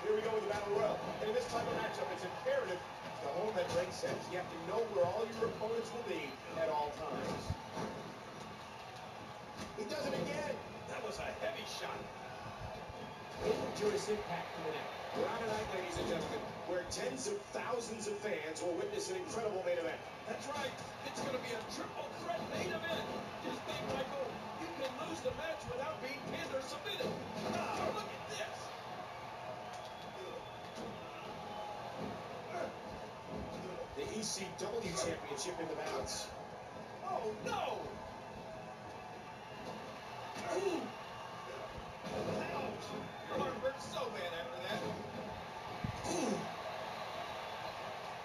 Here we go with the Battle Royal. And in this type of matchup, it's imperative to hold that ring sense. You have to know where all your opponents will be at all times. He does it again. That was a heavy shot. Dangerous impact to the neck. We're on tonight, ladies and gentlemen, where tens of thousands of fans will witness an incredible main event. That's right. It's going to be a triple threat main event. Just think, Michael, you can lose the match without being pinned or submitted. Oh, look at this. The ECW Championship in the balance. Oh, no. Ooh. Ouch. Your arm hurts so bad after that. Ooh.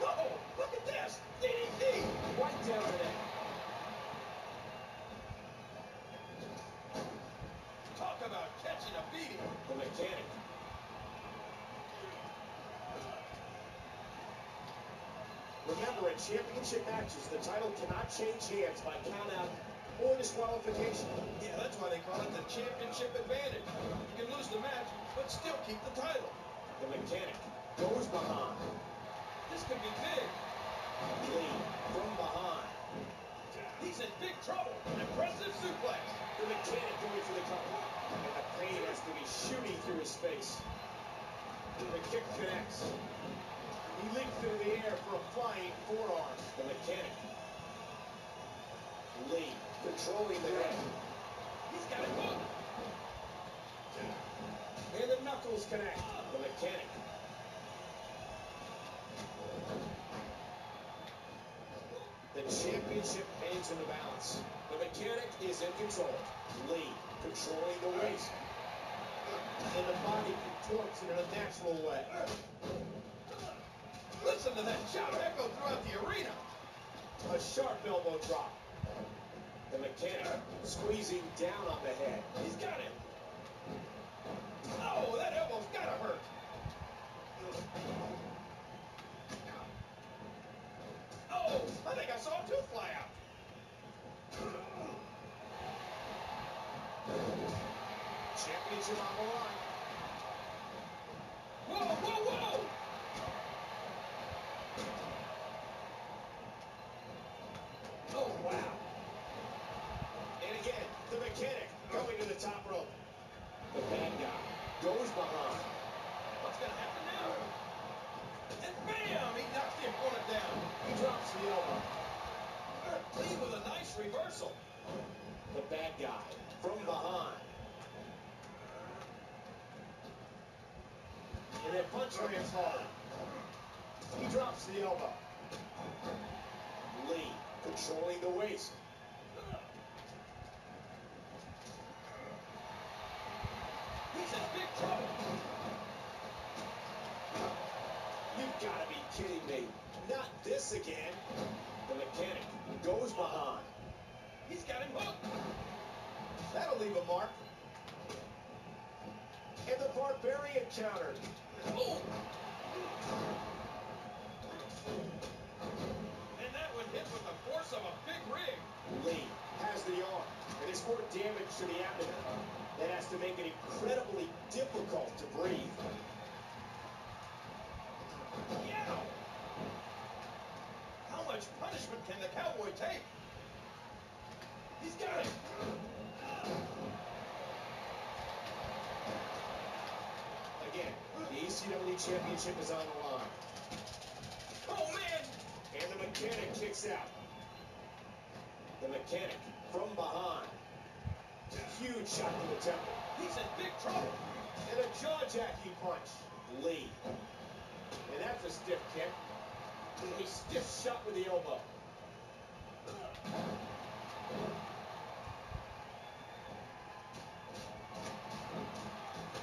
Uh-oh, look at this. DDT. Right down the neck. Talk about catching a beating. The mechanic. Remember, in championship matches, the title cannot change hands by count-out or disqualification. Yeah, that's why they call it the championship advantage. You can lose the match, but still keep the title. The mechanic goes behind. This could be big. Lee from behind. He's in big trouble. An impressive suplex. The mechanic going for the cover. And the pain has to be shooting through his face. The kick connects. He leaps through the air for a flying forearm. The mechanic. Lee controlling the head. He's got it hooked. And the knuckles connect. The mechanic. The championship hangs in the balance. The mechanic is in control. Lee controlling the waist. And the body contorts in an unnatural way. Listen to that shout echo throughout the arena. A sharp elbow drop. The mechanic squeezing down on the head. He's got him. Oh, that elbow's gotta hurt. Oh, I think I saw a tooth fly out. Championship on the line. Whoa, whoa, whoa! Oh, wow. And again, the mechanic going to the top rope. The bad guy goes behind. What's gonna happen now? And bam! He knocks the opponent down. He drops the elbow. Lee with a nice reversal. The bad guy from behind. And that punch lands hard. He drops the elbow. Lee controlling the waist. He's in big trouble. You've got to be kidding me. Not this again. The mechanic goes behind. He's got him hooked. That'll leave a mark. And the Barbarian countered. Oh. And that one hit with the force of a big rig. Lee has the arm, and it's more damage to the abdomen. That has to make it incredibly difficult to breathe. Yeah. How much punishment can the cowboy take? He's got it. Again, the ECW Championship is on the line. Oh, man. And the mechanic kicks out. The mechanic from behind. Huge shot to the temple. He's in big trouble. And a jaw-jacking punch. Lee. And that's a stiff kick. A stiff shot with the elbow.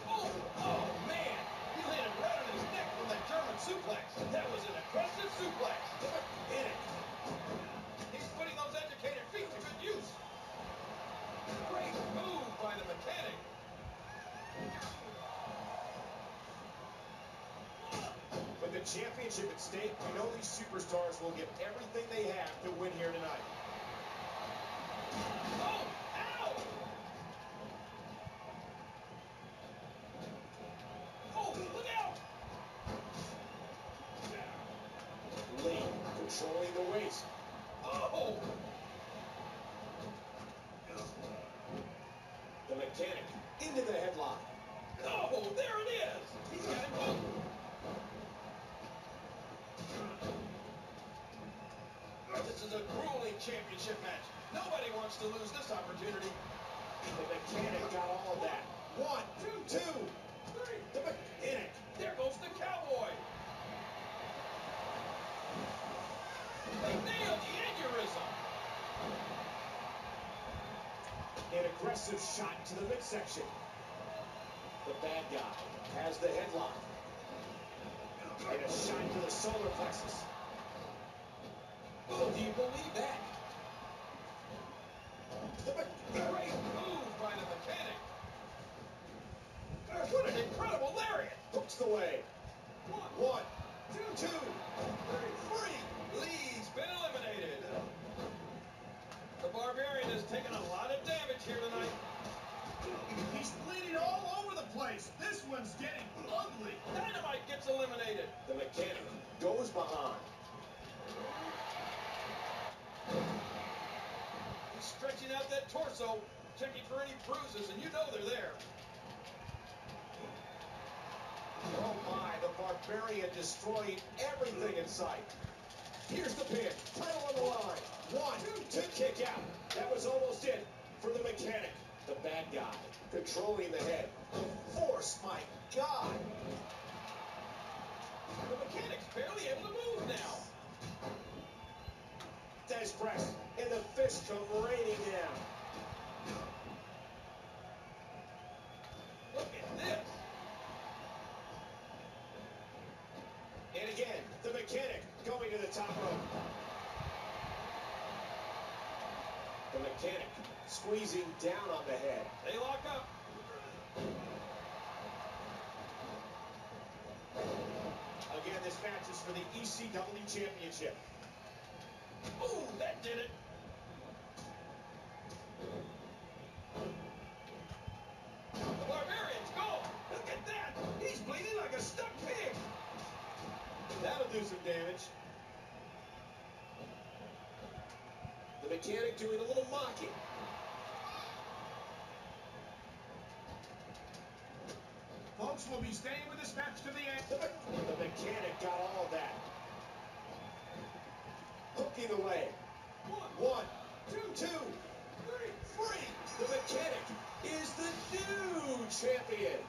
Oh, man. He landed right on his neck from that German suplex. That was an aggressive suplex. In it. He's putting those educated feet to good use. Great move by the mechanic. With the championship at stake, we know these superstars will give everything they have to win here tonight. Oh, ow! Oh, look out! championship match. Nobody wants to lose this opportunity. The mechanic got all of that. 1, 2, 3. The mechanic. There goes the cowboy. They nailed the aneurysm. An aggressive shot to the midsection. The bad guy has the headlock. And a shot to the solar plexus. Oh, do you believe that? Great move by the mechanic. What an incredible lariat. Hooks the way. 1, 2, 3. Lee's been eliminated. The Barbarian has taken a lot of damage here tonight. He's bleeding all over the place. This one's getting ugly. Dynamite gets eliminated. The mechanic goes behind. He's stretching out that torso, checking for any bruises, and you know they're there. Oh my, the Barbarian destroying everything in sight. Here's the pin. Title on the line. 1, 2, kick out. That was almost it for the mechanic. The bad guy controlling the head. Force, my God. The mechanic's barely able to move now. Des press, and the fist come raining down. Look at this. And again, the mechanic going to the top rope. The mechanic squeezing down on the head. They lock up. Again, this match is for the ECW Championship. Ooh, that did it. The Barbarian's gone. Look at that. He's bleeding like a stuck pig. That'll do some damage. The mechanic doing a little mocking. Folks, will be staying with this match to the end. The mechanic got all of that. Hooking away. 1, 2, 3. The mechanic is the new champion.